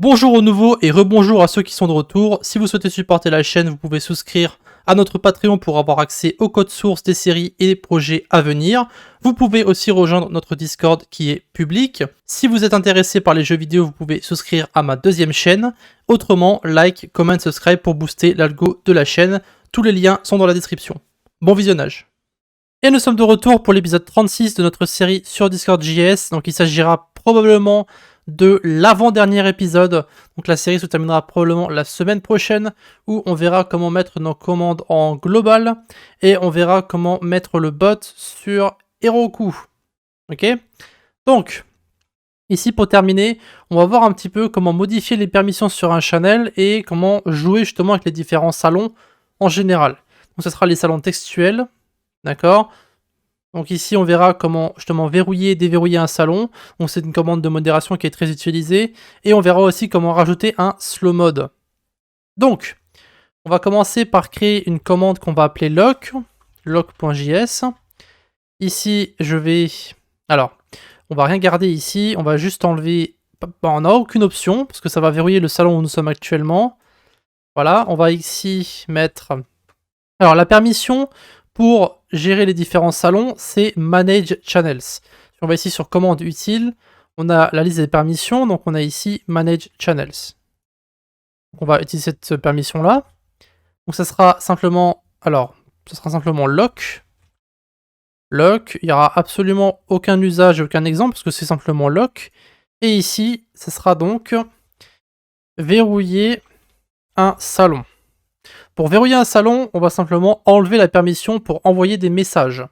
Bonjour aux nouveaux et rebonjour à ceux qui sont de retour. Si vous souhaitez supporter la chaîne, vous pouvez souscrire à notre Patreon pour avoir accès au code source des séries et des projets à venir. Vous pouvez aussi rejoindre notre Discord qui est public. Si vous êtes intéressé par les jeux vidéo, vous pouvez souscrire à ma deuxième chaîne. Autrement, like, comment, subscribe pour booster l'algo de la chaîne. Tous les liens sont dans la description. Bon visionnage. Et nous sommes de retour pour l'épisode 36 de notre série sur Discord JS. Donc il s'agira probablement de l'avant-dernier épisode. Donc la série se terminera probablement la semaine prochaine où on verra comment mettre nos commandes en global et on verra comment mettre le bot sur Heroku. Ok. Donc ici pour terminer, on va voir un petit peu comment modifier les permissions sur un channel et comment jouer justement avec les différents salons en général. Donc ce sera les salons textuels. D'accord. Donc ici, on verra comment justement verrouiller et déverrouiller un salon. Donc c'est une commande de modération qui est très utilisée. Et on verra aussi comment rajouter un slow mode. Donc, on va commencer par créer une commande qu'on va appeler lock. Lock.js. Ici, je vais... Alors, on va rien garder ici. On va juste enlever... On n'a aucune option parce que ça va verrouiller le salon où nous sommes actuellement. Voilà, on va ici mettre... Alors, la permission... Pour gérer les différents salons, c'est Manage Channels. Si on va ici sur commande utile, on a la liste des permissions, donc on a ici Manage Channels. Donc on va utiliser cette permission-là. Donc ça sera simplement, lock. Lock, il n'y aura absolument aucun usage, aucun exemple, parce que c'est simplement lock. Et ici, ce sera donc verrouiller un salon. Pour verrouiller un salon, on va simplement enlever la permission pour envoyer des messages.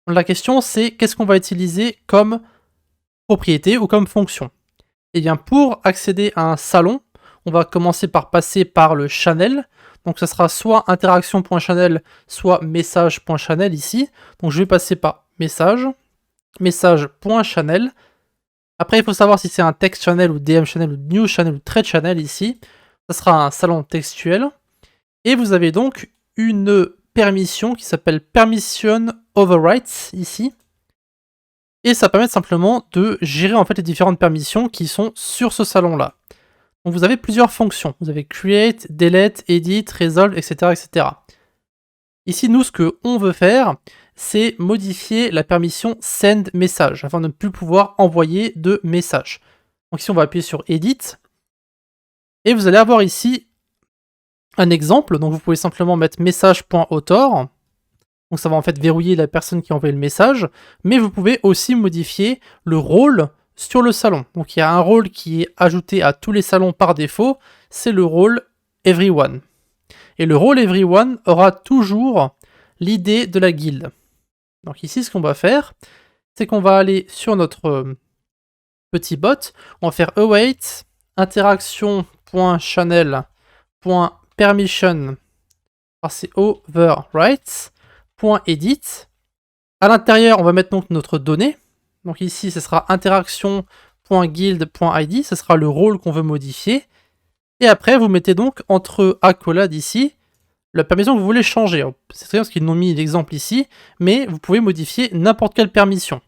La question c'est qu'est-ce qu'on va utiliser comme propriété ou comme fonction. Et bien pour accéder à un salon, on va commencer par passer par le channel. Donc ça sera soit interaction.channel, soit message.channel ici. Donc je vais passer par message, message.channel. Après il faut savoir si c'est un text channel ou DM channel ou new channel ou thread channel ici. Ça sera un salon textuel. Et vous avez donc une permission qui s'appelle permission overwrite ici. Et ça permet simplement de gérer en fait les différentes permissions qui sont sur ce salon-là. Donc vous avez plusieurs fonctions. Vous avez create, delete, edit, resolve, etc. etc. Ici, nous, ce qu'on veut faire, c'est modifier la permission send message afin de ne plus pouvoir envoyer de message. Donc ici, on va appuyer sur edit. Et vous allez avoir ici un exemple, donc vous pouvez simplement mettre message.author, donc ça va en fait verrouiller la personne qui a envoyé le message, mais vous pouvez aussi modifier le rôle sur le salon. Donc il y a un rôle qui est ajouté à tous les salons par défaut, c'est le rôle everyone. Et le rôle everyone aura toujours l'idée de la guilde. Donc ici ce qu'on va faire, c'est qu'on va aller sur notre petit bot, on va faire await interaction.channel.permission, c'est overwrite, .edit. À l'intérieur, on va mettre donc notre donnée. Donc ici, ce sera interaction.guild.id, ce sera le rôle qu'on veut modifier. Et après, vous mettez donc entre accolades ici la permission que vous voulez changer. C'est très bien parce qu'ils n'ont mis l'exemple ici, mais vous pouvez modifier n'importe quelle permission.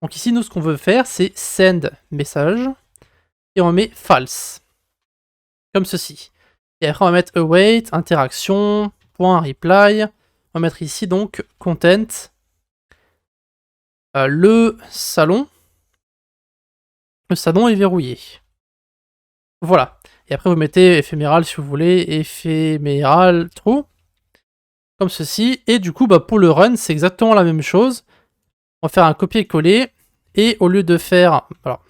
Donc ici, nous, ce qu'on veut faire, c'est send message et on met false. Comme ceci. Et après, on va mettre await, interaction, .reply. On va mettre ici donc content, le salon est verrouillé. Voilà. Et après vous mettez éphéméral si vous voulez, éphéméral true, comme ceci. Et du coup, pour le run, c'est exactement la même chose. On va faire un copier-coller. Et au lieu de faire... Alors,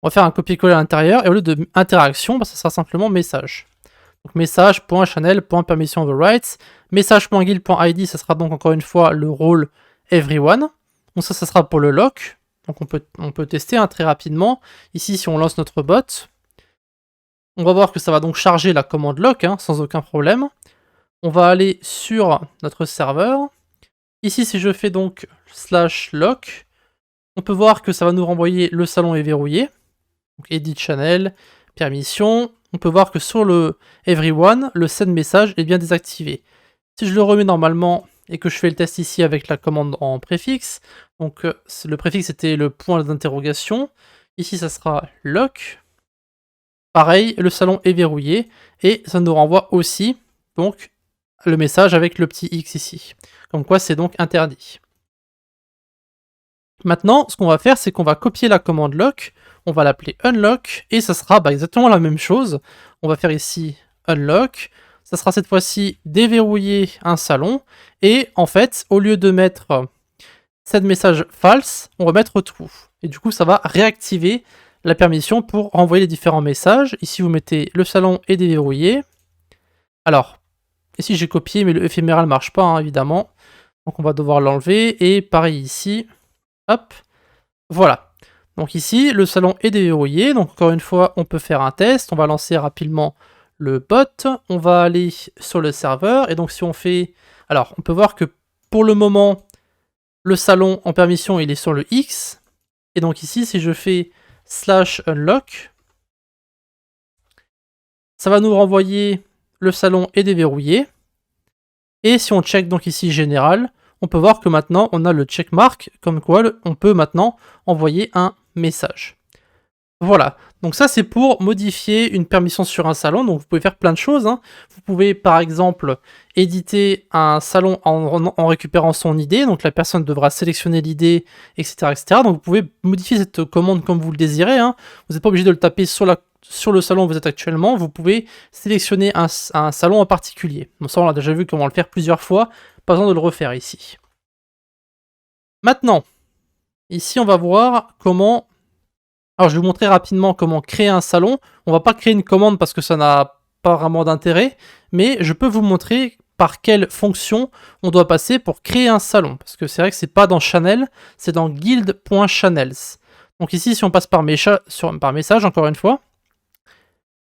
on va faire un copier-coller à l'intérieur. Et au lieu de interaction, ça sera simplement message. Donc message.channel.permissionOverwrite, message.guild.id, ça sera donc encore une fois le rôle everyone. Donc ça sera pour le lock. Donc on peut tester très rapidement. Ici, si on lance notre bot, on va voir que ça va donc charger la commande lock sans aucun problème. On va aller sur notre serveur. Ici, si je fais donc /lock, on peut voir que ça va nous renvoyer le salon est verrouillé. Donc edit channel, permission. On peut voir que sur le everyone, le send message est bien désactivé. Si je le remets normalement et que je fais le test ici avec la commande en préfixe, donc le préfixe était le point d'interrogation. Ici, ça sera lock. Pareil, le salon est verrouillé et ça nous renvoie aussi donc le message avec le petit X ici. Comme quoi, c'est donc interdit. Maintenant, ce qu'on va faire, c'est qu'on va copier la commande lock, on va l'appeler unlock, et ça sera exactement la même chose. On va faire ici unlock, ça sera cette fois-ci déverrouiller un salon, et en fait, au lieu de mettre set message false, on va mettre true. Et du coup, ça va réactiver la permission pour renvoyer les différents messages. Ici, vous mettez le salon est déverrouillé. Alors, ici j'ai copié, mais le éphéméral ne marche pas, hein, évidemment. Donc on va devoir l'enlever, et pareil ici. Hop, voilà. Donc ici, le salon est déverrouillé. Donc encore une fois, on peut faire un test. On va lancer rapidement le bot. On va aller sur le serveur. Et donc si on fait... Alors, on peut voir que pour le moment, le salon en permission, il est sur le X. Et donc ici, si je fais /unlock, ça va nous renvoyer le salon est déverrouillé. Et si on check donc ici général, on peut voir que maintenant on a le checkmark, comme quoi on peut maintenant envoyer un message. Voilà, donc ça c'est pour modifier une permission sur un salon, donc vous pouvez faire plein de choses, hein. Vous pouvez par exemple éditer un salon en récupérant son ID, donc la personne devra sélectionner l'ID, etc., etc. Donc vous pouvez modifier cette commande comme vous le désirez, hein. Vous n'êtes pas obligé de le taper sur le salon où vous êtes actuellement, vous pouvez sélectionner un salon en particulier. Bon, ça on a déjà vu comment le faire plusieurs fois, pas besoin de le refaire ici. Maintenant, ici on va voir comment... Alors je vais vous montrer rapidement comment créer un salon. On va pas créer une commande parce que ça n'a pas vraiment d'intérêt, mais je peux vous montrer par quelle fonction on doit passer pour créer un salon. Parce que c'est vrai que c'est pas dans Channel, c'est dans guild.channels. Donc ici, si on passe par message, encore une fois,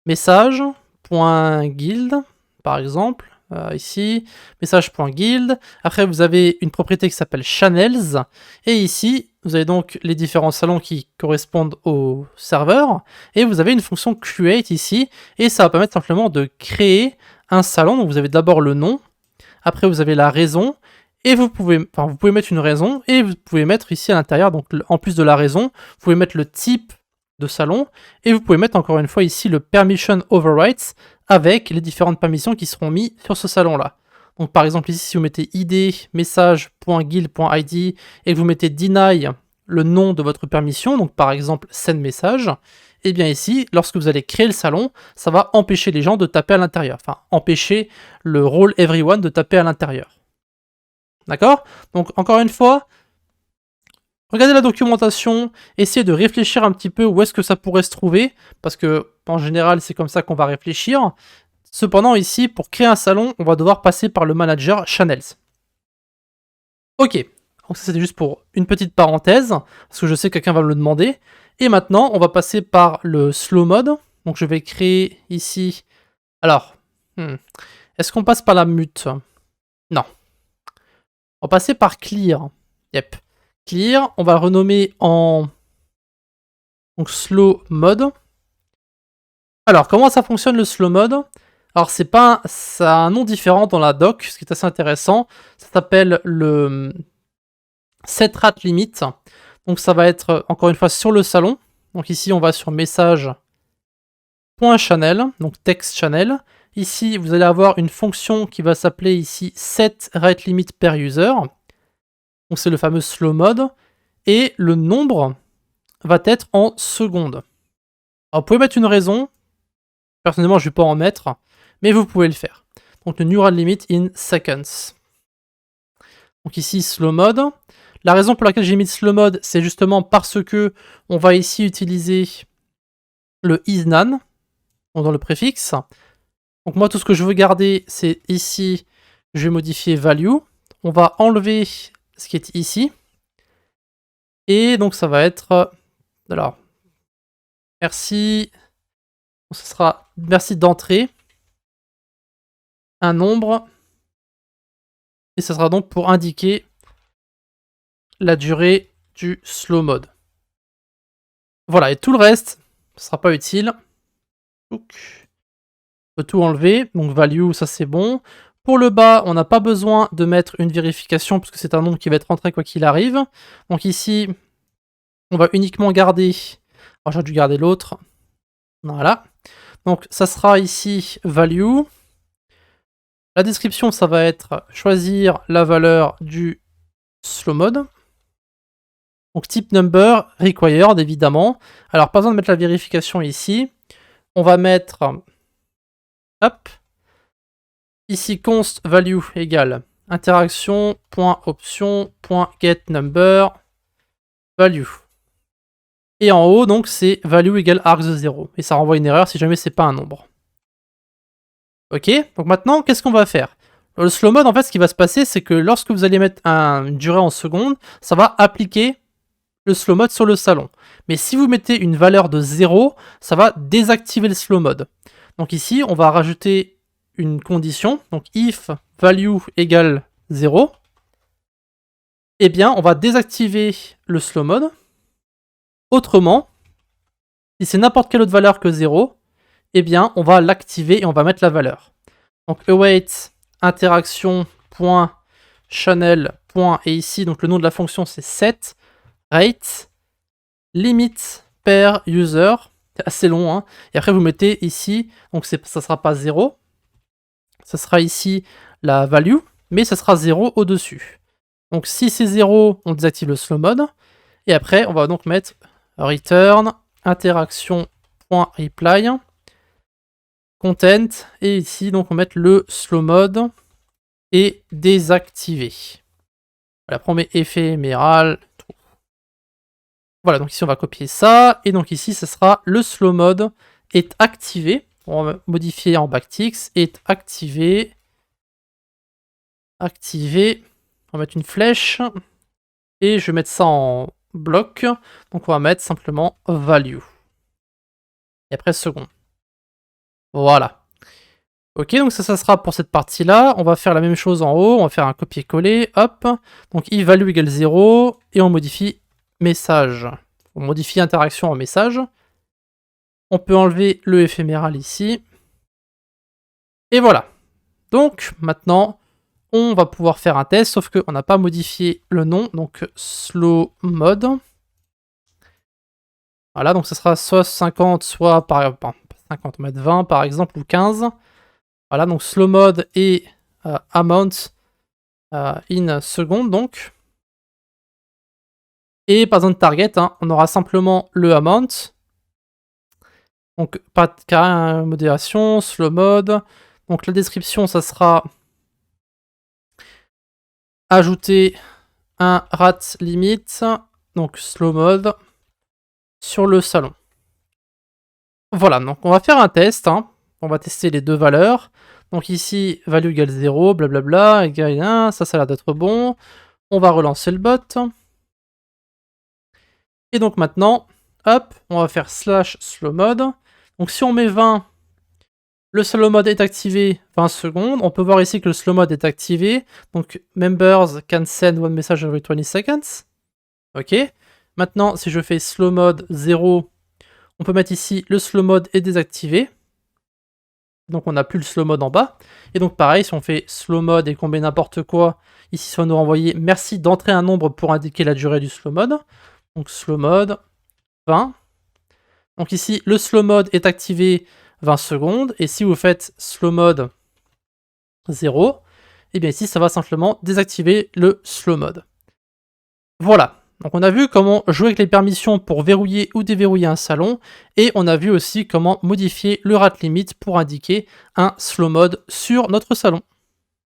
message.guild, par exemple, ici, message.guild. Après, vous avez une propriété qui s'appelle channels. Et ici, vous avez donc les différents salons qui correspondent au serveur. Et vous avez une fonction create ici. Et ça va permettre simplement de créer un salon. Donc vous avez d'abord le nom. Après, vous avez la raison. Et vous pouvez mettre une raison. Et vous pouvez mettre ici à l'intérieur, donc en plus de la raison, vous pouvez mettre le type de salon. Et vous pouvez mettre encore une fois ici le permission overrides avec les différentes permissions qui seront mises sur ce salon-là. Donc par exemple ici, si vous mettez id message.guild.id et que vous mettez deny le nom de votre permission, donc par exemple send message, et bien ici, lorsque vous allez créer le salon, ça va empêcher les gens de taper à l'intérieur. Enfin, empêcher le role everyone de taper à l'intérieur. D'accord? Donc encore une fois, regardez la documentation, essayez de réfléchir un petit peu où est-ce que ça pourrait se trouver, parce que en général c'est comme ça qu'on va réfléchir. Cependant ici, pour créer un salon, on va devoir passer par le manager Channels. Ok, donc ça c'était juste pour une petite parenthèse, parce que je sais que quelqu'un va me le demander. Et maintenant, on va passer par le slow mode. Donc je vais créer ici... Alors, est-ce qu'on passe par la mute? Non. On va passer par clear. Yep. Clear, on va le renommer en donc slow mode. Alors, comment ça fonctionne le slow mode? Alors, ça a un nom différent dans la doc, ce qui est assez intéressant. Ça s'appelle le set rate limit. Donc, ça va être encore une fois sur le salon. Donc, ici, on va sur message.channel, donc text channel. Ici, vous allez avoir une fonction qui va s'appeler ici set rate limit per user. Donc, c'est le fameux slow mode. Et le nombre va être en secondes. Alors, vous pouvez mettre une raison. Personnellement, je ne vais pas en mettre, mais vous pouvez le faire. Donc, le neural limit in seconds. Donc ici, slow mode. La raison pour laquelle j'ai mis slow mode, c'est justement parce que on va ici utiliser le isNaN, dans le préfixe. Donc moi, tout ce que je veux garder, c'est ici, je vais modifier value. On va enlever ce qui est ici. Et donc ça va être... Alors, merci. Ce sera merci d'entrer un nombre. Et ça sera donc pour indiquer la durée du slow mode. Voilà, et tout le reste, ce ne sera pas utile. On peut tout enlever, donc value, ça c'est bon. Pour le bas, on n'a pas besoin de mettre une vérification, puisque c'est un nombre qui va être rentré quoi qu'il arrive. Donc ici, on va uniquement garder... Oh, j'aurais dû garder l'autre. Voilà. Donc ça sera ici value. La description, ça va être choisir la valeur du slow mode. Donc type number required évidemment. Alors pas besoin de mettre la vérification ici. On va mettre hop, ici const value égale interaction.option.getNumber value. Et en haut, donc, c'est value égale args0. Et ça renvoie une erreur si jamais c'est pas un nombre. Ok, donc maintenant, qu'est-ce qu'on va faire? Le slow mode, en fait, ce qui va se passer, c'est que lorsque vous allez mettre une durée en secondes, ça va appliquer le slow mode sur le salon. Mais si vous mettez une valeur de 0, ça va désactiver le slow mode. Donc ici, on va rajouter une condition. Donc if value égale 0, eh bien, on va désactiver le slow mode. Autrement, si c'est n'importe quelle autre valeur que 0, eh bien, on va l'activer et on va mettre la valeur. Donc await interaction.channel. Et ici, donc le nom de la fonction, c'est set rate limit per user. C'est assez long, hein. Et après, vous mettez ici, donc ça ne sera pas 0. Ça sera ici la value, mais ça sera 0 au-dessus. Donc si c'est 0, on désactive le slow mode. Et après, on va donc mettre return interaction.reply content. Et ici, donc on va mettre le slow mode et désactiver. Voilà, après on met éphéméral. Voilà, donc ici on va copier ça. Et donc ici, ce sera le slow mode est activé. On va modifier en backticks. Est activé. Activé. On va mettre une flèche. Et je vais mettre ça en bloc. Donc on va mettre simplement value. Et après seconde. Voilà. Ok, donc ça sera pour cette partie-là. On va faire la même chose en haut. On va faire un copier-coller. Hop. Donc if value égale 0. Et on modifie message. On modifie interaction en message. On peut enlever le éphéméral ici. Et voilà. Donc maintenant, on va pouvoir faire un test, sauf qu'on n'a pas modifié le nom. Donc slow mode. Voilà, donc ça sera soit 50, soit par 50, on va mettre 20 par exemple, ou 15. Voilà, donc slow mode et amount in seconde donc. Et pas besoin de target, hein, on aura simplement le amount. Donc pas de carré modération, slow mode. Donc la description, ça sera ajouter un rate limit, donc slow mode, sur le salon. Voilà, donc on va faire un test, hein. On va tester les deux valeurs. Donc ici, value égale 0, blablabla, égale 1, ça a l'air d'être bon. On va relancer le bot. Et donc maintenant, hop, on va faire slash slow mode. Donc si on met 20, le slow mode est activé 20 secondes. On peut voir ici que le slow mode est activé. Donc members can send one message every 20 seconds. Ok. Maintenant, si je fais slow mode 0, on peut mettre ici le slow mode est désactivé. Donc on n'a plus le slow mode en bas. Et donc pareil, si on fait slow mode et qu'on met n'importe quoi, ici ça va nous renvoyer merci d'entrer un nombre pour indiquer la durée du slow mode. Donc slow mode 20. Donc ici, le slow mode est activé 20 secondes. Et si vous faites slow mode 0, et bien ici, ça va simplement désactiver le slow mode. Voilà. Donc on a vu comment jouer avec les permissions pour verrouiller ou déverrouiller un salon. Et on a vu aussi comment modifier le rate limit pour indiquer un slow mode sur notre salon.